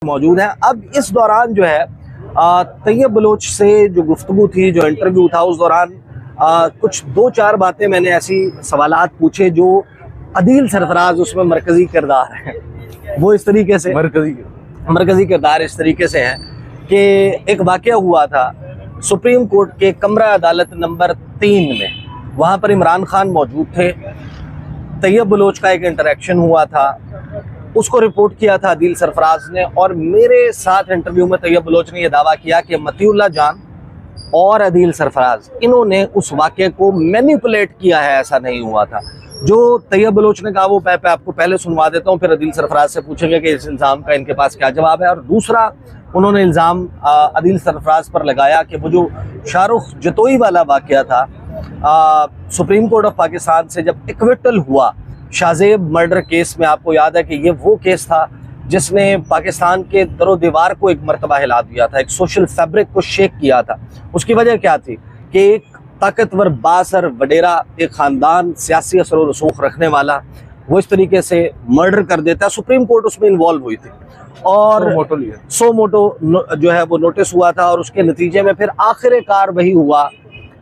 मौजूद हैं। अब इस दौरान जो है तैयब बलोच से जो गुफ्तगू थी, जो इंटरव्यू था, उस दौरान कुछ दो चार बातें मैंने ऐसी सवालात पूछे जो अदील सरफराज उसमें मरकजी किरदार है। वो इस तरीके से मरकजी किरदार इस तरीके से है कि एक वाक़या हुआ था सुप्रीम कोर्ट के कमरा अदालत नंबर 3 में। वहाँ पर इमरान खान मौजूद थे, तैयब बलोच का एक इंटरेक्शन हुआ था, उसको रिपोर्ट किया था अदील सरफराज ने। और मेरे साथ इंटरव्यू में तैयब बलोच ने यह दावा किया कि मतीउल्लाह जान और अदील सरफराज इन्होंने उस वाक़े को मैनिपुलेट किया है, ऐसा नहीं हुआ था। जो तैयब बलोच ने कहा वो मैं आपको पहले सुनवा देता हूँ, फिर अदील सरफराज से पूछेंगे कि इस इल्ज़ाम का इनके पास क्या जवाब है। और दूसरा, उन्होंने इल्ज़ाम अदील सरफराज पर लगाया कि वो जो शाहरुख जतोई वाला वाक़या था, सुप्रीम कोर्ट ऑफ पाकिस्तान से जब एक्विटल हुआ शाहजेब मर्डर केस में, आपको याद है कि ये वो केस था जिसने पाकिस्तान के दरो दीवार को एक मरतबा हिला दिया था, एक सोशल फैब्रिक को शेक किया था। उसकी वजह क्या थी कि एक ताकतवर बासर वडेरा, एक ख़ानदान सियासी असर व रसूख रखने वाला, वो इस तरीके से मर्डर कर देता है। सुप्रीम कोर्ट उसमें इन्वॉल्व हुई थी और सो मोटो जो है वो नोटिस हुआ था। और उसके नतीजे में फिर आखिरकार वही हुआ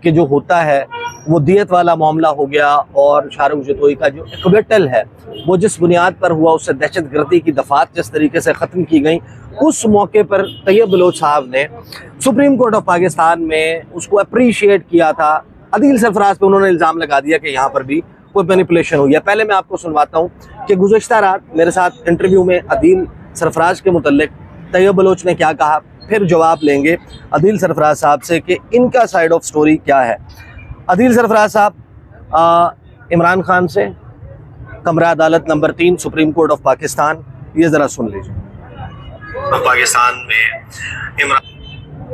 कि जो होता है वो दियत वाला मामला हो गया। और शाहरुख जतोई का जो एक्विटल है वो जिस बुनियाद पर हुआ, उससे दहशतगर्दी की दफात जिस तरीके से ख़त्म की गई, उस मौके पर तैयब बलोच साहब ने सुप्रीम कोर्ट ऑफ पाकिस्तान में उसको अप्रीशिएट किया था। अदील सरफराज पे उन्होंने इल्ज़ाम लगा दिया कि यहाँ पर भी कोई मैनिपुलेशन हुई है। पहले मैं आपको सुनवाता हूँ कि गुज़श्ता रात मेरे साथ इंटरव्यू में अदील सरफराज के मुतल्लिक तैयब बलोच ने क्या कहा, फिर जवाब लेंगे अदील सरफराज साहब से कि इनका साइड ऑफ स्टोरी क्या है। अदील सरफराज साहब, इमरान खान से कमरा अदालत number 3 supreme court of Pakistan, ये ज़रा सुन लीजिए। पाकिस्तान में इमरान,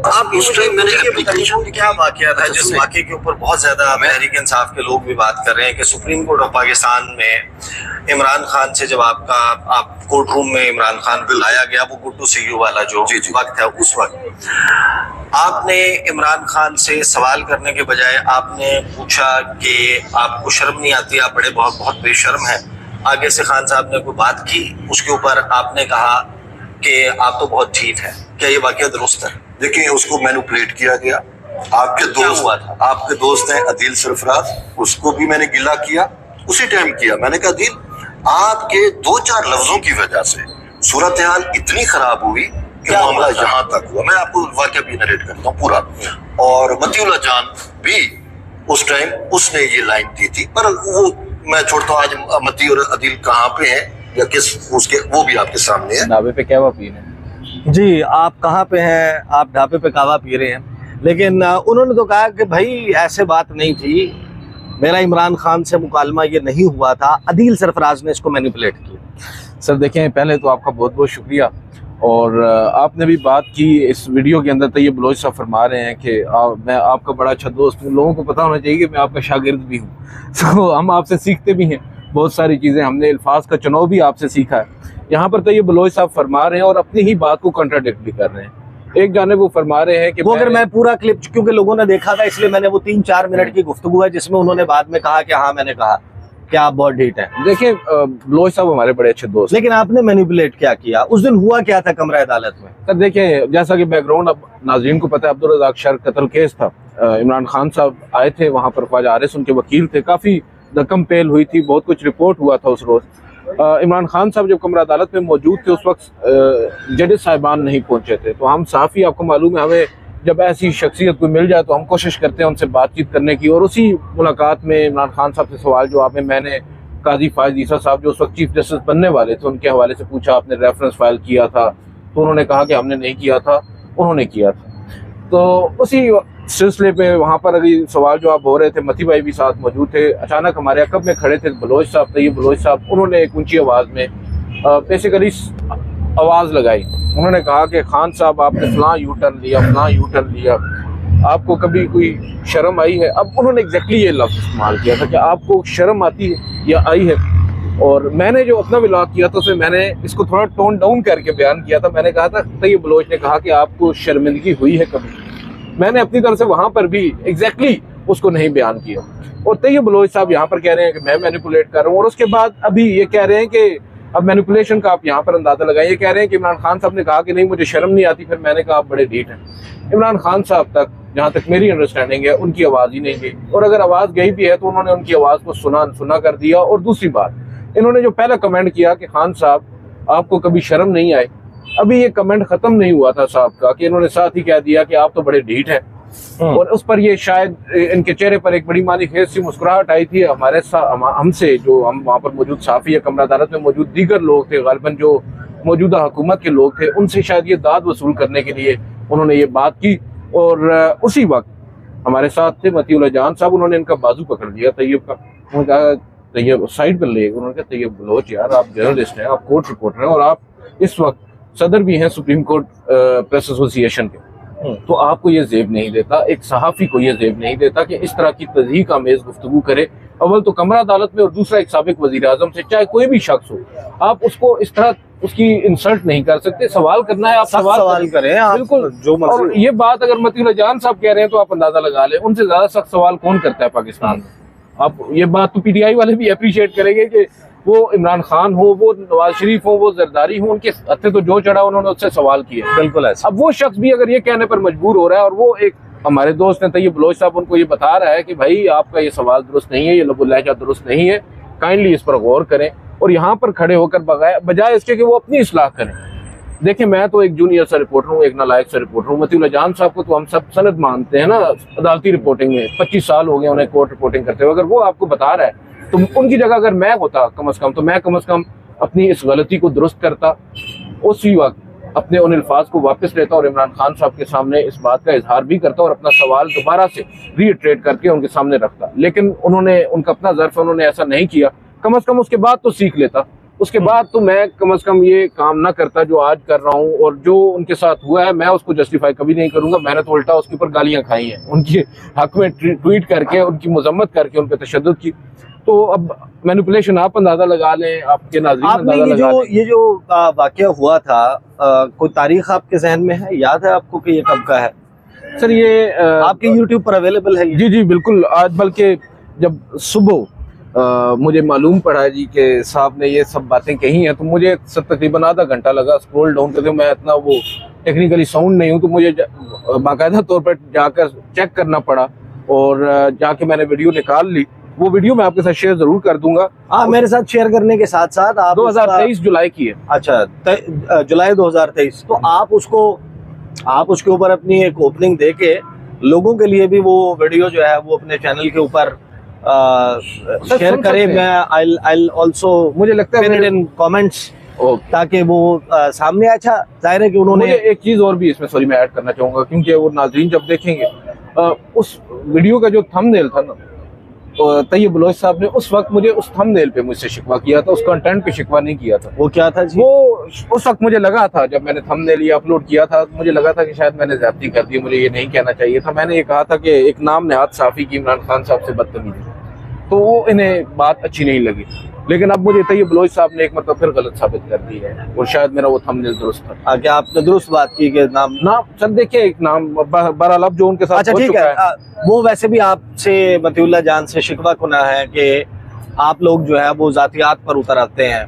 आप उस टाइम मैंने एप्लीकेशन क्या वाकया था जिस वाकये के ऊपर बहुत ज्यादा तहरीक इंसाफ के लोग भी बात कर रहे हैं कि सुप्रीम कोर्ट ऑफ पाकिस्तान में इमरान खान से जब आप कोर्ट रूम में इमरान खान को लाया गया, वो गुड्डू सीयू वाला जो वक्त है, उस वक्त आपने इमरान खान से सवाल करने के बजाय आपने पूछा कि आपको शर्म नहीं आती, आप बड़े बहुत बेशर्म हैं। आगे से खान साहब ने कोई बात की, उसके ऊपर आपने कहा कि आप तो बहुत ठीक है। क्या ये वाकया दुरुस्त है? देखिए, उसको मैनिपुलेट किया गया। आपके दोस्त हैं अदील सरफराज, उसको भी मैंने गिला किया, उसी टाइम किया। मैंने कहा अदील, आपके 2-4 लफ्जों की वजह से सूरत हाल इतनी खराब हुई कि मामला यहाँ तक हुआ। मैं आपको वाकया भी नरेट करता हूँ पूरा। और मतीउल्लाह जान भी उस टाइम उसने ये लाइन दी थी, पर वो मैं छोड़ता हूँ। आज मती और अदील कहाँ पे हैं या किस उसके, वो भी आपके सामने है। ढाबे पे कहवा पी रहे हैं जी, आप कहाँ पे हैं? आप ढाबे पे कहवा पी रहे हैं। लेकिन उन्होंने तो कहा कि भाई ऐसे बात नहीं थी, मेरा इमरान खान से मुकालमा ये नहीं हुआ था, अदील सरफराज ने इसको मैनिपुलेट किया। सर देखें, पहले तो आपका बहुत बहुत शुक्रिया। और आपने भी बात की इस वीडियो के अंदर, तैयब बलोच साहब फरमा रहे हैं कि मैं आपका बड़ा अच्छा दोस्त हूँ। लोगों को पता होना चाहिए कि मैं आपका शागिर्द भी हूँ। तो हम आपसे सीखते भी हैं बहुत सारी चीज़ें, हमने अल्फाज का चुनाव भी आपसे सीखा है। यहाँ पर तैयब बलोच साहब फरमा रहे हैं और अपनी ही बात को कंट्राडिक्ट भी कर रहे हैं। एक जाने वो फरमा रहे हैं कि वो, अगर मैं पूरा क्लिप, क्योंकि लोगों ने देखा था इसलिए मैंने वो 3-4 मिनट की गुफ्तगू है जिसमें उन्होंने बाद में कहा कि हाँ मैंने कहा कि आप बहुत ढीठ हैं। देखिए, बलोच साहब हमारे बड़े अच्छे दोस्त, लेकिन आपने मैनिपुलेट क्या किया? उस दिन हुआ क्या था कमरा अदालत में? सर देखिए, जैसा कि बैकग्राउंड अब नाज़रीन को पता है, अब्दुल रज़ाक शर कत्ल केस था। इमरान खान साहब आए थे वहाँ पर, ख्वाजा आरिस उनके वकील थे, काफ़ी रकम पेल हुई थी, बहुत कुछ रिपोर्ट हुआ था उस रोज़। इमरान खान साहब जब कमरा अदालत में मौजूद थे, उस वक्त जजेस साहिबान नहीं पहुंचे थे। तो हम साफ़ी, आपको मालूम है, हमें जब ऐसी शख्सियत को मिल जाए तो हम कोशिश करते हैं उनसे बातचीत करने की। और उसी मुलाकात में इमरान खान साहब से सवाल जवाब में मैंने काजी फायद ईसा साहब जो उस वक्त चीफ जस्टिस बनने वाले थे, उनके हवाले से पूछा, आपने रेफरेंस फाइल किया था? तो उन्होंने कहा कि हमने नहीं किया था, उन्होंने किया था। तो उसी सिलसिले पे वहाँ पर अभी सवाल जवाब हो रहे थे, मती भाई भी साथ मौजूद थे। अचानक हमारे अकब में खड़े थे बलोच साहब, तैयब बलोच साहब। उन्होंने एक ऊंची आवाज़ में बेसिकली आवाज़ लगाई। उन्होंने कहा कि खान साहब, आपने फलां यू टर्न लिया, फलां यू टर्न लिया, आपको कभी कोई शर्म आई है? अब उन्होंने एग्जैक्टली ये लफ्ज़ इस्तेमाल किया था कि आपको शर्म आती है या आई है। और मैंने जो अपना विलाग किया था उसमें मैंने इसको थोड़ा टोन डाउन करके बयान किया था। मैंने कहा था, तैयब बलोच ने कहा कि आपको शर्मिंदगी हुई है कभी? मैंने अपनी तरफ से वहां पर भी एग्जैक्टली उसको नहीं बयान किया। और तैयब बलोच साहब यहाँ पर कह रहे हैं कि मैं मैनिपुलेट कर रहा हूँ, और उसके बाद अभी ये कह रहे हैं कि अब मैनिपुलेशन का आप यहाँ पर अंदाजा लगाइए। ये कह रहे हैं कि इमरान खान साहब ने कहा कि नहीं मुझे शर्म नहीं आती, फिर मैंने कहा आप बड़े ढीठ हैं। इमरान खान साहब तक जहाँ तक मेरी अंडरस्टैंडिंग है उनकी आवाज़ ही नहीं गई, और अगर आवाज़ गई भी है तो उन्होंने उनकी आवाज़ को सुना कर दिया। और दूसरी बात, इन्होंने जो पहला कमेंट किया कि खान साहब आपको कभी शर्म नहीं आई, अभी ये कमेंट खत्म नहीं हुआ था साहब का कि इन्होंने साथ ही कह दिया कि आप तो बड़े ढीठ हैं। और उस पर ये शायद इनके चेहरे पर एक बड़ी मानी खेज सी मुस्कुराहट आई थी। हमसे जो हम वहाँ पर मौजूद साफी या कमरा अदालत में मौजूद दीगर लोग थे, गालिबन जो मौजूदा हुकूमत के लोग थे, उनसे शायद ये दाद वसूल करने के लिए उन्होंने ये बात की। और उसी वक्त हमारे साथ थे मतीउल्लाह जान साहब, उन्होंने इनका बाजू पकड़ लिया तैयब का। उन्होंने कहा तैयब साइड पर ले, उन्होंने कहा तैयब बलोच यार आप जर्नलिस्ट हैं, आप कोर्ट रिपोर्टर हैं और आप इस वक्त सदर भी हैं सुप्रीम कोर्ट प्रेस एसोसिएशन के, तो आपको ये जेब नहीं देता, एक सहाफ़ी को ये जेब नहीं देता कि इस तरह की तज़हीक आमेज़ गुफ्तगू करे। अव्वल तो कमरा अदालत में, और दूसरा एक साबिक वज़ीर आज़म से, चाहे कोई भी शख्स हो, आप उसको इस तरह उसकी इंसल्ट नहीं कर सकते। सवाल करना है आप सवाल करें बिल्कुल जो। और ये बात अगर मतीउल्लाह जान साहब कह रहे हैं तो आप अंदाजा लगा लें उनसे ज्यादा सख्त सवाल कौन करता है पाकिस्तान में। आप ये बात तो पीटीआई वाले भी अप्रिशिएट करेंगे कि वो इमरान खान हो, वो नवाज शरीफ हो, वो जरदारी हो, उनके हत्थे तो जो चढ़ा उन्होंने उससे सवाल किया। बिल्कुल ऐसा। अब वो शख्स भी अगर ये कहने पर मजबूर हो रहा है, और वो एक हमारे दोस्त हैं तैयब बलोच साहब, उनको ये बता रहा है कि भाई आपका ये सवाल दुरुस्त नहीं है, ये लबो लहजा दुरुस्त नहीं है, काइंडली इस पर गौर करें, और यहाँ पर खड़े होकर बजाय इसके कि वो अपनी इस्लाह करें। देखिए मैं तो एक जूनियर सा रिपोर्टर हूँ, एक नालायक सा रिपोर्टर हूँ। मतीउल्लाह जान साहब को तो हम सब सनद मानते हैं ना अदालती रिपोर्टिंग में, 25 साल हो गए उन्हें कोर्ट रिपोर्टिंग करते हुए। अगर वो आपको बता रहा है तो उनकी जगह अगर मैं होता कम से कम, तो मैं कम से कम अपनी इस गलती को दुरुस्त करता, उसी वक्त अपने उन अल्फाज को वापस लेता और इमरान खान साहब के सामने इस बात का इजहार भी करता और अपना सवाल दोबारा से रीइटरेट करके उनके सामने रखता। लेकिन उन्होंने, उनका अपना ज़र्फ, उन्होंने ऐसा नहीं किया। कम से कम उसके बाद तो सीख लेता, उसके बाद तो मैं कम से कम ये काम ना करता जो आज कर रहा हूँ। और जो उनके साथ हुआ है मैं उसको जस्टिफाई कभी नहीं करूंगा। मैंने तो उल्टा उसके ऊपर गालियां खाई हैं, उनके हक में ट्वीट करके, उनकी मजम्मत करके, उन पर तशद्दुद की। तो अब मैनिपुलेशन आप अंदाजा लगा लें, आपके नाज़रीन अंदाजा लगा लें। ये जो वाकया हुआ था, कोई तारीख आपके जहन में है, याद है आपको कि ये कब का है? सर ये आपके यूट्यूब पर अवेलेबल है? जी जी बिल्कुल। आज बल्कि जब सुबह मुझे मालूम पड़ा जी कि साहब ने ये सब बातें कही हैं, तो मुझे तकरीबन आधा घंटा लगा स्क्रॉल डाउन करते। मैं इतना वो टेक्निकली साउंड नहीं हूँ, तो मुझे बाकायदा तौर पर जाकर चेक करना पड़ा, और जाके मैंने वीडियो निकाल ली। वो वीडियो मैं आपके साथ शेयर जरूर कर दूंगा। हाँ, मेरे साथ शेयर करने के साथ साथ आप 2023 जुलाई की है। अच्छा, जुलाई 2023। तो आप उसके ऊपर अपनी एक ओपनिंग दे के लोगों के लिए भी वो वीडियो जो है वो अपने चैनल के ऊपर शेयर करें। मैं I'll also, मुझे लगता है इन कमेंट्स, ताकि वो सामने। अच्छा, जाहिर है कि उन्होंने एक चीज और भी इसमें सॉरी मैं ऐड करना चाहूंगा, क्योंकि वो नाज़रीन जब देखेंगे उस वीडियो का जो थंबनेल था ना, तैयब बलोच साहब ने उस वक्त मुझे उस थंबनेल पे मुझसे शिकवा किया था, उस कंटेंट पे शिकवा नहीं किया था। वो क्या था जी? वो उस वक्त मुझे लगा था, जब मैंने थंबनेल ये अपलोड किया था, मुझे लगा था कि शायद मैंने ज़्यादती कर दी, मुझे ये नहीं कहना चाहिए था। मैंने ये कहा था कि एक नाम नेहात साफी की इमरान खान साहब से बदतमीजी, तो वो इन्हें बात अच्छी नहीं लगी। लेकिन अब मुझे तैयब बलोच साहब ने एक मतलब फिर गलत साबित कर दी है, और शायद मेरा वो थंबनेल दुरुस्त था। क्या आपने दुरुस्त बात की कि नाम सर देखिए एक नाम बहरहाल अब जो उनके साथ अच्छा ठीक है, वो वैसे भी आपसे मतीउल्लाह जान से शिकवा कुना है कि आप लोग जो है वो जातियात पर उतर आते हैं।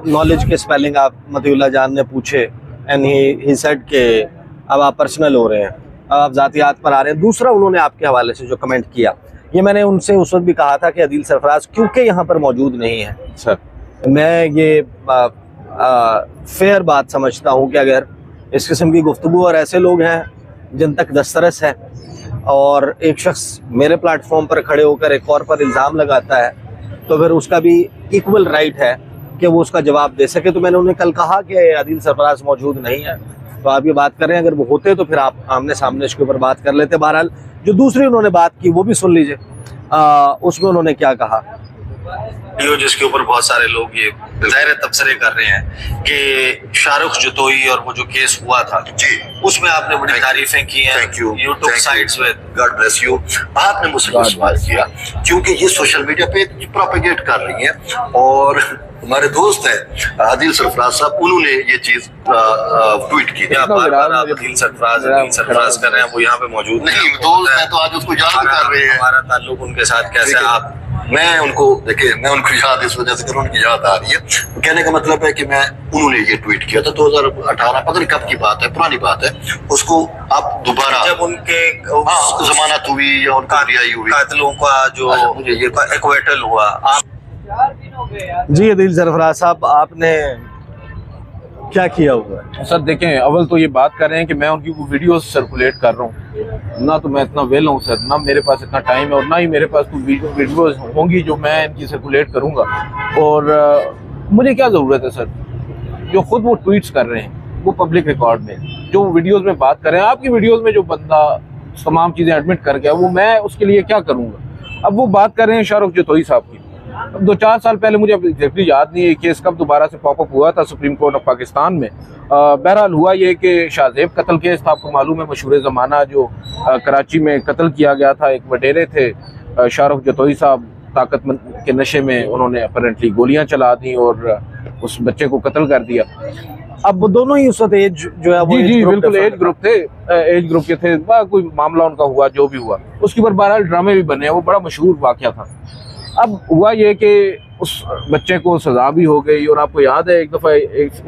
नॉलेज के स्पेलिंग आप मतीउल्लाह जान ने पूछे, एंड ही सेड के अब आप पर्सनल हो रहे हैं, अब आप जातियात पर आ रहे हैं। दूसरा, उन्होंने आपके हवाले से जो कमेंट किया, ये मैंने उनसे उस वक्त भी कहा था कि अदील सरफराज क्योंकि यहाँ पर मौजूद नहीं है सर, मैं ये फेयर बात समझता हूँ कि अगर इस किस्म की गुफ्तगू और ऐसे लोग हैं जिन तक दस्तरस है, और एक शख्स मेरे प्लेटफॉर्म पर खड़े होकर एक और पर इल्ज़ाम लगाता है, तो फिर उसका भी इक्वल राइट है कि वो उसका जवाब दे सके। तो मैंने उन्हें कल कहा कि अदील सरफराज मौजूद नहीं है, तो आप ये बात कर रहे हैं, अगर वो होते तो फिर आप आमने सामने इसके ऊपर बात कर लेते। बहरहाल जो दूसरी उन्होंने बात की वो भी सुन लीजिए। उसमें उन्होंने क्या कहा, जिसके ऊपर बहुत सारे लोग ये ज़ाहिर तबसरे कर रहे हैं कि शाहरुख जतोई और वो जो केस हुआ था जी, उसमें आपने बड़ी तारीफें की हैं। Thank you, you took sides with, God bless you. आपने मुझसे सवाल किया क्योंकि ये सोशल मीडिया पे प्रोपेगेट कर रही हैं, और हमारे दोस्त हैं अदील सरफराज साहब, उन्होंने ये चीज ट्वीट की। अदील सरफराज कर रहे हैं, वो यहाँ पे मौजूद नहीं, दोस्त हैं तो आज उसको याद कर रहे हैं। हमारा ताल्लुक उनके साथ कैसे, आप मैं उनको देखिए, मैं उनको याद इस वजह से कर, उनकी याद आ रही है। तो कहने का मतलब है कि उन्होंने ये ट्वीट किया था 2018, पता नहीं कब की बात है, पुरानी बात है। उसको आप दोबारा, जब उनके जमानत हुई या उनका रिहाई हुई, कातिलों का जो मुझे ये एक्वेटल हुआ। आप जी अदील सरफराज साहब, आपने क्या किया हुआ है? सर देखें, अव्वल तो ये बात कर रहे हैं कि मैं उनकी वो वीडियोस सर्कुलेट कर रहा हूँ ना, तो मैं इतना वेल हूँ सर, ना मेरे पास इतना टाइम है और ना ही मेरे पास कोई वीडियोस होंगी जो मैं इनकी सर्कुलेट करूँगा। और मुझे क्या ज़रूरत है सर, जो खुद वो ट्वीट्स कर रहे हैं वो पब्लिक रिकॉर्ड में, जो वीडियोज़ में बात कर रहे हैं, आपकी वीडियोज़ में जो बंदा तमाम चीज़ें एडमिट कर गया, वो मैं उसके लिए क्या करूँगा? अब वो बात कर रहे हैं शाहरुख जतोई साहब की। 2-4 साल पहले, मुझे एग्जैक्टली याद नहीं है केस कब दोबारा से पॉपअप हुआ था सुप्रीम कोर्ट ऑफ पाकिस्तान में। बहरहाल हुआ ये कि शाहजेब कत्ल केस था, आपको मालूम है, मशहूर ज़माना जो कराची में कत्ल किया गया था। एक वडेरे थे शाहरुख जतोई साहब, ताकत के नशे में उन्होंने अपरेंटली गोलियां चला दी और उस बच्चे को कत्ल कर दिया। अब वो दोनों ही उस वक्त एज जो है वो जी बिल्कुल एज ग्रुप थे, एज ग्रुप के थे। कोई मामला उनका हुआ, जो भी हुआ, उसके ऊपर बहरहाल ड्रामे भी बने, वो बड़ा मशहूर वाकया था। अब हुआ ये कि उस बच्चे को सजा भी हो गई, और आपको याद है एक दफ़ा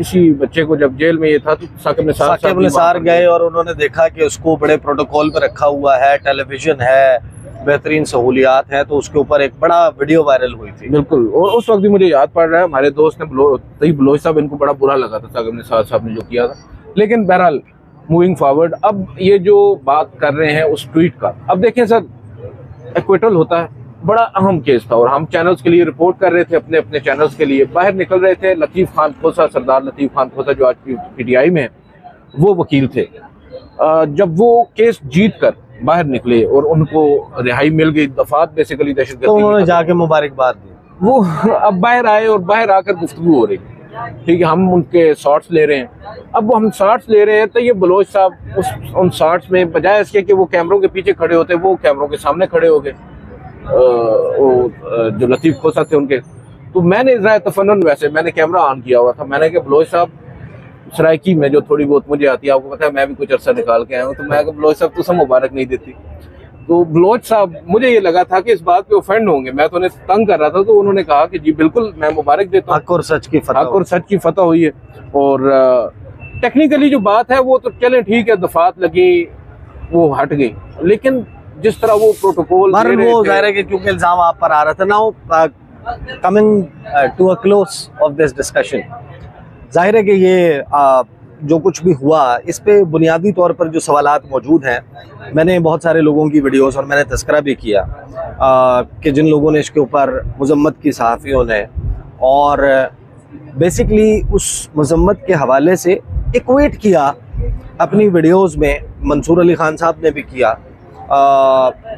इसी बच्चे को जब जेल में ये था तो साकिब निसार गए और उन्होंने देखा कि उसको बड़े प्रोटोकॉल पर रखा हुआ है, टेलीविजन है, बेहतरीन सहूलियात है, तो उसके ऊपर एक बड़ा वीडियो वायरल हुई थी। बिल्कुल, और उस वक्त भी मुझे याद पड़ रहा है, हमारे दोस्त ने तईब बलोच साहब, इनको बड़ा बुरा लगा था साकिब निसार साहब ने जो किया था। लेकिन बहरहाल मूविंग फॉरवर्ड, अब ये जो बात कर रहे हैं उस ट्वीट का, अब देखें सर, एक्विटल होता है, बड़ा अहम केस था और हम चैनल्स के लिए रिपोर्ट कर रहे थे, अपने अपने चैनल्स के लिए बाहर निकल रहे थे। लतीफ़ खान खोसा, सरदार लतीफ़ खान खोसा जो आज PTI में है, वो वकील थे। जब वो केस जीत कर बाहर निकले और उनको रिहाई मिल गई, दफात बेसिकली दहशतगर्दी, तो उन्होंने जाके मुबारकबाद दी। वो अब बाहर आए और बाहर आकर गुफ्तगू हो रही, ठीक है, हम उनके शॉर्ट्स ले रहे हैं। अब वो हम शॉर्ट्स ले रहे हैं तो ये बलोच साहब उन शॉर्ट्स में बजाय इसके कि वो कैमरों के पीछे खड़े होते, वो कैमरों के सामने खड़े हो गए, जो लतीफ़ खोसा थे उनके। तो मैंने ज़रा तफन्नुन, वैसे मैंने कैमरा ऑन किया हुआ था, मैंने कहा बलोच साहब, सराइकी में जो थोड़ी बहुत मुझे आती है, आपको पता है मैं भी कुछ अरसा निकाल के आया हूँ, तो मैं कहा बलोच साहब तो सब मुबारक नहीं देती। तो बलोच साहब, मुझे ये लगा था कि इस बात पे ऑफेंड होंगे, मैं तो उन्हें तंग कर रहा था, तो उन्होंने कहा कि जी बिल्कुल मैं मुबारक देता हूँ, हक और सच की फतह हुई है। और टेक्निकली जो बात है वो तो चलें ठीक है, दफात लगी, वो हट गई, लेकिन जिस तरह वो प्रोटोकॉल वो जाहिर है कि क्योंकि इल्जाम आप पर आ रहा था। Now coming to a close of this discussion, जाहिर है कि ये जो कुछ भी हुआ, इस पे बुनियादी तौर पर जो सवालात मौजूद हैं, मैंने बहुत सारे लोगों की वीडियोस और मैंने तस्करा भी किया कि जिन लोगों ने इसके ऊपर मजम्मत की, सहाफ़ियों ने, और बेसिकली उस मजम्मत के हवाले से इक्वेट किया अपनी वीडियोस में। मंसूर अली खान साहब ने भी किया।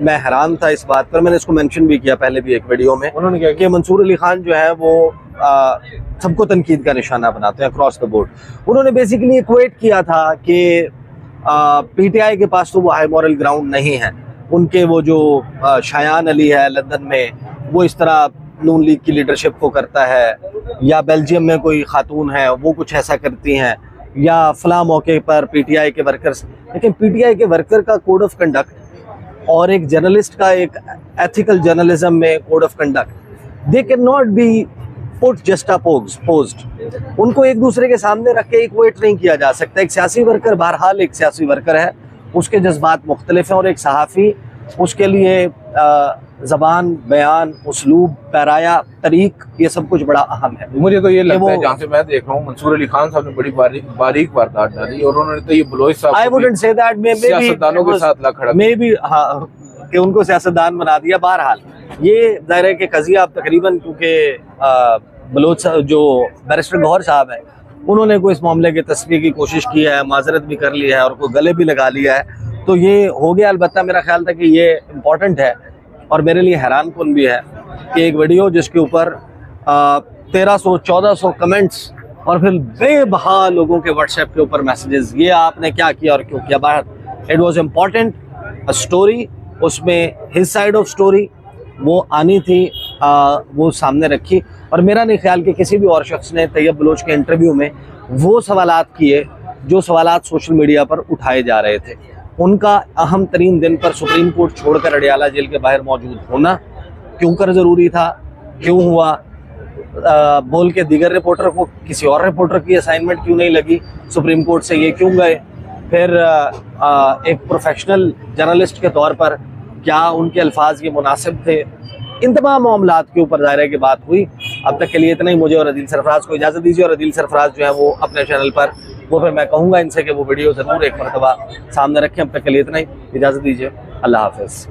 मैं हैरान था इस बात पर, मैंने इसको मेंशन भी किया पहले भी एक वीडियो में। उन्होंने कहा कि मंसूर अली खान जो है वो सबको तनकीद का निशाना बनाते हैं अक्रॉस द बोर्ड। उन्होंने बेसिकली इक्वेट किया था कि PTI के पास तो वो हाई मॉरल ग्राउंड नहीं है, उनके वो जो शायान अली है लंदन में, वो इस तरह नून लीग की लीडरशिप को करता है, या बेल्जियम में कोई खातून है वो कुछ ऐसा करती हैं, या फला मौके पर PTI के वर्कर्स। लेकिन PTI के वर्कर का कोड ऑफ कंडक्ट और एक जर्नलिस्ट का एक एथिकल जर्नलिज्म में code of conduct, they can not be put just opposed. उनको एक दूसरे के सामने रख के इक्वेट नहीं किया जा सकता। एक सियासी वर्कर बहरहाल एक सियासी वर्कर है, उसके जज्बात मुख्तलिफ हैं, और एक सहाफ़ी, उसके लिए ज़बान, बयान, उसलूब, पैराया, तरीक, ये सब कुछ बड़ा अहम है। मुझे तो ये लगता है, जहाँ से मैं देख रहा हूँ, मंसूर अली खान साहब ने बड़ी बारीक वारदात डाली, और उन्होंने तो ये बलोच साहब, आई वुडंट से दैट, सियासतदानों के साथ लखड़ा, मे बी, हाँ, कि उनको सियासतदान बना दिया। बहरहाल ये ज़ाहिर है कि कज़िया अब तकरीबन, क्योंकि बलोच जो बैरिस्टर गौहर साहब हैं, उन्होंने कोई इस मामले की तस्वीर की कोशिश की है, माजरत भी कर ली है और कोई गले भी लगा लिया है, तो ये हो गया। अलबत्ता मेरा ख्याल था कि ये इम्पोर्टेंट है और मेरे लिए हैरान कुन भी है कि एक वीडियो जिसके ऊपर 1300-1400 कमेंट्स और फिर बेबहा लोगों के व्हाट्सएप के ऊपर मैसेजेस, ये आपने क्या किया और क्यों किया। बाहर it was important, a story, उसमें हिज साइड ऑफ स्टोरी वो आनी थी, वो सामने रखी। और मेरा नहीं ख्याल कि किसी भी और शख्स ने तैयब बलोच के इंटरव्यू में वो सवालात किए जो सवालात सोशल मीडिया पर उठाए जा रहे थे। उनका अहम तरीन दिन पर सुप्रीम कोर्ट छोड़कर अडियाला जेल के बाहर मौजूद होना, क्यों कर जरूरी था, क्यों हुआ, बोल के दीगर रिपोर्टर को किसी और रिपोर्टर की असाइनमेंट क्यों नहीं लगी, सुप्रीम कोर्ट से ये क्यों गए, फिर एक प्रोफेशनल जर्नलिस्ट के तौर पर क्या उनके अल्फाज ये मुनासिब थे। इन तमाम मामलात के ऊपर दायरे की बात हुई। अब तक के लिए इतना ही। मुझे और अदील सरफराज को इजाज़त दीजिए, और अदील सरफराज जो है वो अपने चैनल पर, वो फिर मैं कहूँगा इनसे कि वो वीडियो ज़रूर एक मरतबा सामने रखें। अब तक के लिए इतना ही, इजाज़त दीजिए, अल्लाह हाफ़िज़।